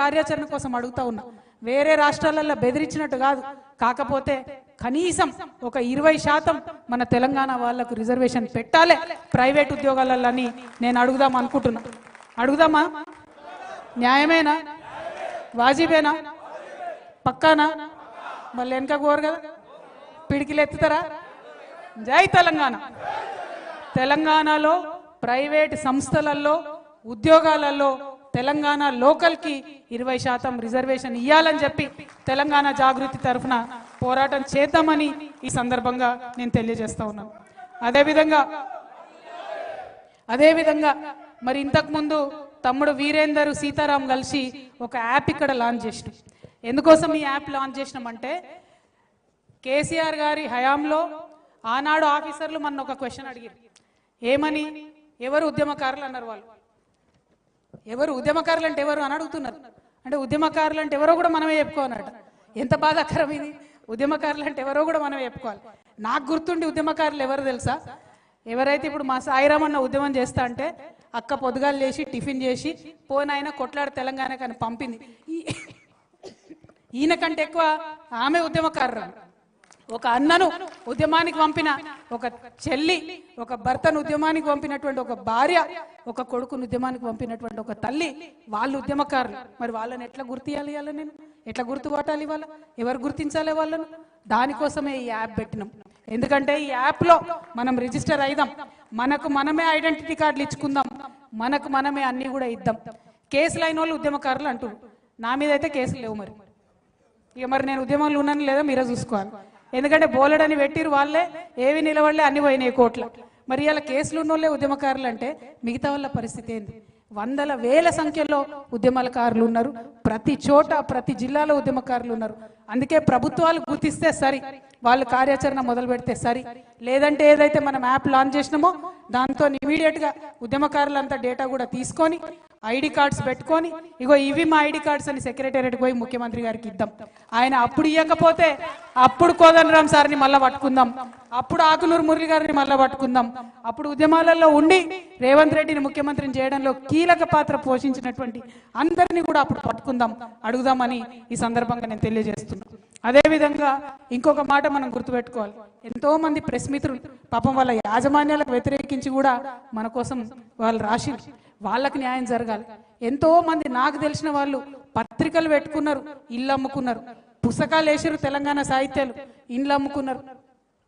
కార్యాచరణ కోసం అడుగుతా ఉన్నా. వేరే రాష్ట్రాలలో బెదిరించినట్టు కాదు, కాకపోతే కనీసం ఒక 20% మన తెలంగాణ వాళ్ళకు రిజర్వేషన్ పెట్టాలి ప్రైవేట్ ఉద్యోగాలని నేను అడుగుదాం అనుకుంటున్నా. అడుగుదామా? న్యాయమేనా? వాజిబేనా? పక్కానా? మళ్ళీ వెనక కోరు కదా, పిడికిలు ఎత్తుతారా? జై తెలంగాణ. తెలంగాణలో ప్రైవేట్ సంస్థలలో ఉద్యోగాలలో తెలంగాణ లోకల్కి 20% రిజర్వేషన్ ఇవ్వాలని చెప్పి తెలంగాణ జాగృతి తరఫున పోరాటం చేద్దామని ఈ సందర్భంగా నేను తెలియజేస్తా ఉన్నాను. అదేవిధంగా మరి ఇంతకుముందు తమ్ముడు వీరేందర్ సీతారాం కలిసి ఒక యాప్ ఇక్కడ లాంచ్ చేసినాం. ఎందుకోసం ఈ యాప్ లాంచ్ చేసినామంటే కేసీఆర్ గారి హయాంలో ఆనాడు ఆఫీసర్లు మన ఒక క్వశ్చన్ అడిగారు. ఏమని? ఎవరు ఉద్యమకారులు అన్నారు. వాళ్ళు ఎవరు ఉద్యమకారులు అంటే ఎవరు అని అడుగుతున్నారు. అంటే ఉద్యమకారులు అంటే ఎవరో కూడా మనమే చెప్పుకోవాలన్నట. ఎంత బాధాకరం ఇది! ఉద్యమకారులు అంటే ఎవరో కూడా మనమే చెప్పుకోవాలి. నాకు గుర్తుండి ఉద్యమకారులు ఎవరు తెలుసా? ఎవరైతే ఇప్పుడు మా సాయిరామన్న ఉద్యమం చేస్తా అంటే అక్క పొద్దుగాలు లేచి టిఫిన్ చేసి పోనైనా కొట్లాడు తెలంగాణకు అని పంపింది. ఈయన కంటే ఎక్కువ ఆమె ఉద్యమకారులు. ఒక అన్నను ఉద్యమానికి పంపిన ఒక చెల్లి, ఒక భర్తను ఉద్యమానికి పంపినటువంటి ఒక భార్య, ఒక కొడుకును ఉద్యమానికి పంపినటువంటి ఒక తల్లి, వాళ్ళు ఉద్యమకారులు. మరి వాళ్ళని ఎట్లా గుర్తియాలి? ఇవాళ నేను ఎట్లా గుర్తుపట్టాలి? వాళ్ళ ఎవరు గుర్తించాలి వాళ్ళను? దానికోసమే ఈ యాప్ పెట్టినాం. ఎందుకంటే ఈ యాప్లో మనం రిజిస్టర్ అయిదాం, మనకు మనమే ఐడెంటిటీ కార్డులు ఇచ్చుకుందాం, మనకు మనమే అన్నీ కూడా ఇద్దాం. కేసులు అయిన వాళ్ళు ఉద్యమకారులు అంటున్నారు. నా మీద అయితే కేసులు లేవు. మరి నేను ఉద్యమంలో ఉన్నాను లేదా మీరే చూసుకోవాలి. ఎందుకంటే బోలెడని పెట్టిరు వాళ్ళే, ఏవి నిలబడలే అన్ని పోయినాయి కోట్ల. మరి ఇలా కేసులు ఉన్నోళ్ళే ఉద్యమకారులు అంటే మిగతా వాళ్ళ పరిస్థితి ఏంది? వందల వేల సంఖ్యలో ఉద్యమకారులు ఉన్నారు. ప్రతి చోట ప్రతి జిల్లాలో ఉద్యమకారులు ఉన్నారు. అందుకే ప్రభుత్వాలు గుర్తిస్తే సరి, వాళ్ళు కార్యాచరణ మొదలు పెడితే సరి. లేదంటే ఏదైతే మనం యాప్ లాంచ్ చేసినామో దాంతో ఇమీడియట్గా ఉద్యమకారులంతా డేటా కూడా తీసుకొని ఐడి కార్డ్స్ పెట్టుకొని ఇగో ఇవి మా ఐడి కార్డ్స్ అని సెక్రటేరియట్కి పోయి ముఖ్యమంత్రి గారికి ఇద్దాం. ఆయన అప్పుడు ఇవ్వకపోతే అప్పుడు కోదండరాం సార్ని మళ్ళీ పట్టుకుందాం, అప్పుడు ఆకునూరు మురళి గారిని మళ్ళీ పట్టుకుందాం, అప్పుడు ఉద్యమాలలో ఉండి రేవంత్ రెడ్డిని ముఖ్యమంత్రిని చేయడంలో కీలక పాత్ర పోషించినటువంటి అందరినీ కూడా అప్పుడు పట్టుకుందాం, అడుగుదామని ఈ సందర్భంగా నేను తెలియజేస్తున్నాను. అదేవిధంగా ఇంకొక మాట మనం గుర్తుపెట్టుకోవాలి. ఎంతో మంది ప్రెస్ మిత్రులు పాపం వాళ్ళ యాజమాన్యాలకు వ్యతిరేకించి కూడా మన కోసం వాళ్ళు రాసి వాళ్ళకి న్యాయం జరగాలి. ఎంతో మంది నాకు తెలిసిన వాళ్ళు పత్రికలు పెట్టుకున్నారు, ఇల్లు అమ్ముకున్నారు, పుస్తకాలు వేసారు, తెలంగాణ సాహిత్యాలు ఇండ్లు అమ్ముకున్నారు.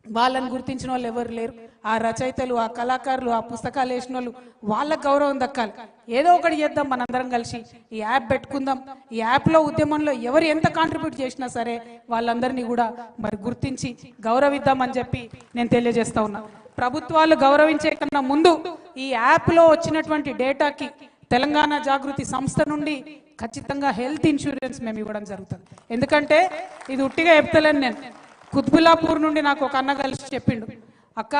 వాళ్ళని గుర్తించిన వాళ్ళు ఎవరు లేరు. ఆ రచయితలు, ఆ కళాకారులు, ఆ పుస్తకాలు వేసిన వాళ్ళు వాళ్ళకు గౌరవం దక్కాలి. ఏదో ఒకటి చేద్దాం, మనందరం కలిసి ఈ యాప్ పెట్టుకుందాం. ఈ యాప్లో ఉద్యమంలో ఎవరు ఎంత కాంట్రిబ్యూట్ చేసినా సరే వాళ్ళందరినీ కూడా మరి గుర్తించి గౌరవిద్దామని చెప్పి నేను తెలియజేస్తా ఉన్నా. ప్రభుత్వాలు గౌరవించే కన్నా ముందు ఈ యాప్లో వచ్చినటువంటి డేటాకి తెలంగాణ జాగృతి సంస్థ నుండి ఖచ్చితంగా హెల్త్ ఇన్సూరెన్స్ మేము ఇవ్వడం జరుగుతుంది. ఎందుకంటే ఇది ఉట్టిగా చెప్తలేను నేను. కుత్బుల్లాపూర్ నుండి నాకు ఒక అన్న కలిసి చెప్పిండు, అక్క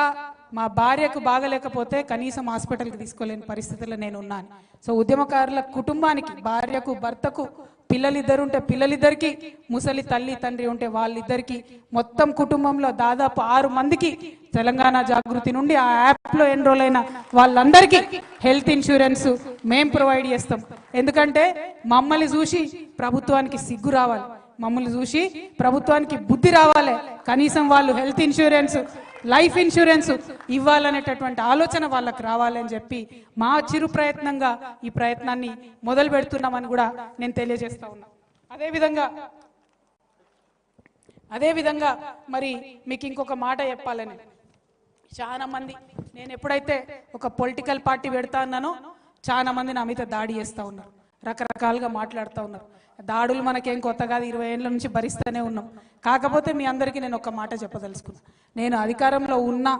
మా భార్యకు బాగలేకపోతే కనీసం హాస్పిటల్కి తీసుకోలేని పరిస్థితుల్లో నేను ఉన్నాను. సో ఉద్యమకారుల కుటుంబానికి, భార్యకు భర్తకు పిల్లలిద్దరు ఉంటే పిల్లలిద్దరికి, ముసలి తల్లి తండ్రి ఉంటే వాళ్ళిద్దరికి, మొత్తం కుటుంబంలో దాదాపు 6 మందికి తెలంగాణ జాగృతి నుండి ఆ యాప్లో ఎన్రోల్ అయిన వాళ్ళందరికీ హెల్త్ ఇన్సూరెన్స్ మేం ప్రొవైడ్ చేస్తాం. ఎందుకంటే మమ్మల్ని చూసి ప్రభుత్వానికి సిగ్గు రావాలి, మమ్మల్ని చూసి ప్రభుత్వానికి బుద్ధి రావాలి. కనీసం వాళ్ళు హెల్త్ ఇన్సూరెన్స్, లైఫ్ ఇన్సూరెన్స్ ఇవ్వాలనేటటువంటి ఆలోచన వాళ్ళకి రావాలని చెప్పి మా చిరు ప్రయత్నంగా ఈ ప్రయత్నాన్ని మొదలు పెడుతున్నామని కూడా నేను తెలియజేస్తా ఉన్నా. అదేవిధంగా మరి మీకు ఇంకొక మాట చెప్పాలని, చాలా మంది నేను ఎప్పుడైతే ఒక పొలిటికల్ పార్టీ పెడతా అన్నానో చాలా మంది నా మీద దాడి చేస్తూ ఉన్నారు, రకరకాలుగా మాట్లాడుతూ ఉన్నారు. దాడులు మనకేం కొత్త కాదు, 20 ఏళ్ళ నుంచి భరిస్తూనే ఉన్నాం. కాకపోతే మీ అందరికీ నేను ఒక మాట చెప్పదలుచుకున్నా, నేను అధికారంలో ఉన్నా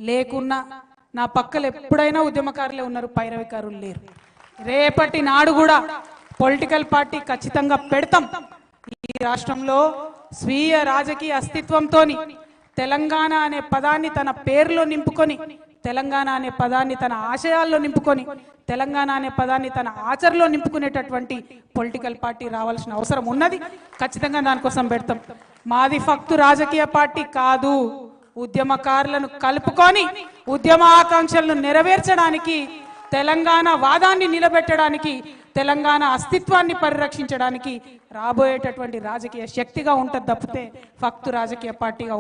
లేకున్నా నా పక్కలు ఎప్పుడైనా ఉద్యమకారులే ఉన్నారు, పైరవికారులు లేరు. రేపటి నాడు కూడా పొలిటికల్ పార్టీ ఖచ్చితంగా పెడతాం. ఈ రాష్ట్రంలో స్వీయ రాజకీయ అస్తిత్వంతో తెలంగాణ అనే పదాన్ని తన పేరులో నింపుకొని, తెలంగాణ అనే పదాన్ని తన ఆశయాల్లో నింపుకొని, తెలంగాణ అనే పదాన్ని తన ఆచరణలో నింపుకునేటటువంటి పొలిటికల్ పార్టీ రావాల్సిన అవసరం ఉన్నది. ఖచ్చితంగా దానికోసం పెడతాం. మాది ఫక్తు రాజకీయ పార్టీ కాదు, ఉద్యమకారులను కలుపుకొని ఉద్యమ ఆకాంక్షలను నెరవేర్చడానికి తెలంగాణ వాదాన్ని నిలబెట్టడానికి, తెలంగాణ అస్తిత్వాన్ని పరిరక్షించడానికి రాబోయేటటువంటి రాజకీయ శక్తిగా ఉంటుంది తప్పితే ఫక్తు రాజకీయ పార్టీగా